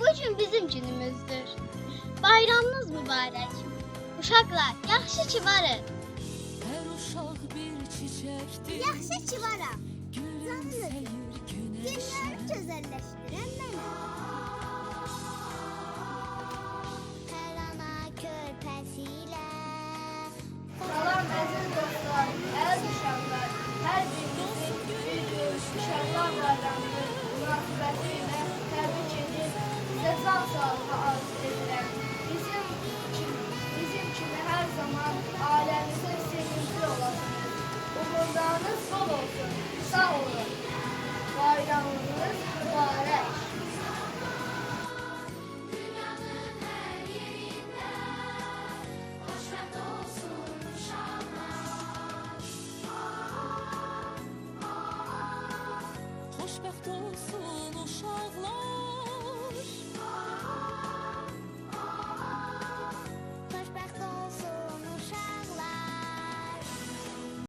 Bu gün bizim günümüzdür. Bayramınız mübarək. Uşaqlar, yaxşı ki varın. Her uşaq bir çiçektir. Yaxşı ki varam. Gülüm Canım seyir güneşe. Günləri gözəlləşdirən mənəm. Hər ana körpəsilə. Salam əziz dostlar, əziz uşaqlar, hər birinizin bir gün Uşaqlar Bayramı münasibətilə təbrik edib, sizə can sağlığı arzu edirəm. Bizim kimi hər zaman ailəmizin sevincli olasınız. Uğurlarınız bol olsun, sağ olun. Bayramınız mübarək. Xoşbəxt olsun uşaqlar.